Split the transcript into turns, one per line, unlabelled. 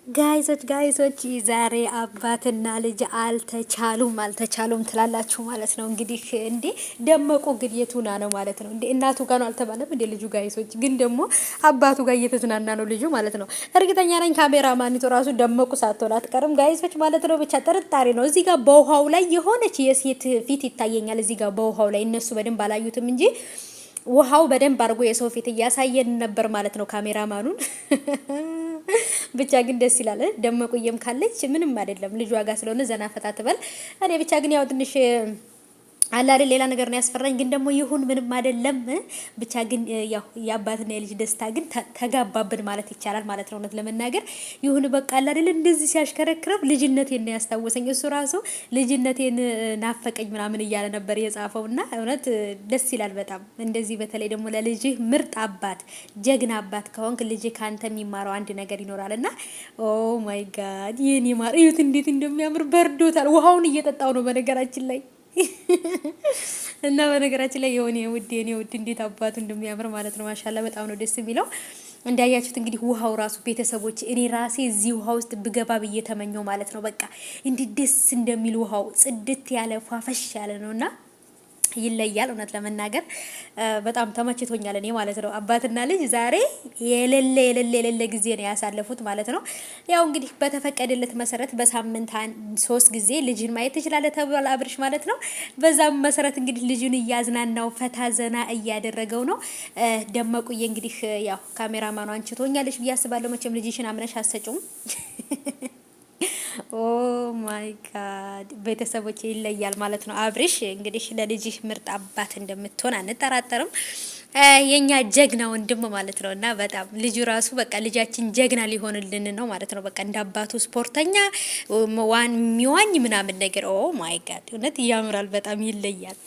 ጋይሶች ዛሬ አባትና ልጅ አልተቻሉም ትላላችሁ ማለት ነው። እንግዲህ እንዴ ደመቁ ግን የቱና ነው ማለት ነው። እንዴ እናቱ ጋር ነው አልተባለም እንዴ ልጁ? ጋይሶች ግን ደግሞ አባቱ ጋር እየተዝናና ነው ልጁ ማለት ነው። እርግጠኛ ነኝ ካሜራማኒቱ ራሱ ደመቁ ሳትሆን አትቀርም ጋይሶች ማለት ነው። ብቻ ጥርጣሬ ነው። እዚህ ጋር በውሃው ላይ የሆነች የሴት ፊት ይታየኛል። እዚህ ጋር በውሃው ላይ እነሱ በደንብ አላዩትም እንጂ ውሃው በደንብ አድርጎ የሰው ፊት እያሳየን ነበር ማለት ነው ካሜራማኑን። ብቻ ግን ደስ ይላል። ደመቁየም ካለች ምንም አይደለም ልጇ ጋር ስለሆነ ዘና ፈታ ትበል። እኔ ብቻ ግን ያው ትንሽ አላለ ሌላ ነገር ነው ያስፈራኝ። ግን ደግሞ ይሁን ምንም አይደለም። ብቻ ግን ያው የአባትና የልጅ ደስታ ግን ተጋባብን ማለት ይቻላል ማለት ነው። እውነት ለመናገር ይሁን በቃ አላለ እንደዚህ ሲያሽከረክረው ልጅነቴን ነው ያስታወሰኝ። እሱ ራሱ ልጅነቴን ናፈቀኝ ምናምን እያለ ነበር የጻፈውና እውነት ደስ ይላል በጣም። እንደዚህ በተለይ ደግሞ ለልጅ ምርጥ አባት ጀግና አባት ከሆንክ ልጅ ካንተ የሚማረው አንድ ነገር ይኖራልና ኦ ማይ ጋድ የኔ ማር እዩት እንዴት እንደሚያምር በርዶታል። ውሃውን እየጠጣው ነው በነገራችን ላይ እና በነገራችን ላይ የኔ ውድ እንዴት አባቱ እንደሚያምር ማለት ነው። ማሻአላ በጣም ነው ደስ የሚለው። እንዳያችሁት እንግዲህ ውሃው ራሱ ቤተሰቦች እኔ ራሴ እዚህ ውሃ ውስጥ ብገባ ብዬ ተመኘው ማለት ነው። በቃ እንዴት ደስ እንደሚል ውሃው ጽድት ያለ ፏፈሽ ያለ ነውና ይለያል። እውነት ለመናገር በጣም ተመችቶኛል እኔ ማለት ነው። አባትና ልጅ ዛሬ የሌለ ጊዜ ነው ያሳለፉት ማለት ነው። ያው እንግዲህ በተፈቀደለት መሰረት በሳምንት 3 ጊዜ ልጅን ማየት ትችላለህ ተብሏል አብርሽ ማለት ነው። በዛም መሰረት እንግዲህ ልጅን እያዝናናው ፈታ ዘና እያደረገው ነው። ደመቁዬ እንግዲህ ያው ካሜራማኑ አንቺቶኛለሽ ብዬ አስባለሁ። መቼም ልጅሽን አምነሽ አሰጪውም። ኦ ማይ ጋድ ቤተሰቦች ይለያል ማለት ነው። አብርሽ እንግዲህ ለልጅህ ምርጥ አባት እንደምትሆን አንጠራጠርም። የኛ ጀግና ወንድም ማለት ነውና በጣም ልጁ ራሱ በቃ ልጃችን ጀግና ሊሆንልን ነው ማለት ነው። በቃ እንደ አባቱ ስፖርተኛ ሚዋኝ ምናምን ነገር ኦ ማይ ጋድ እውነት ያምራል በጣም ይለያል።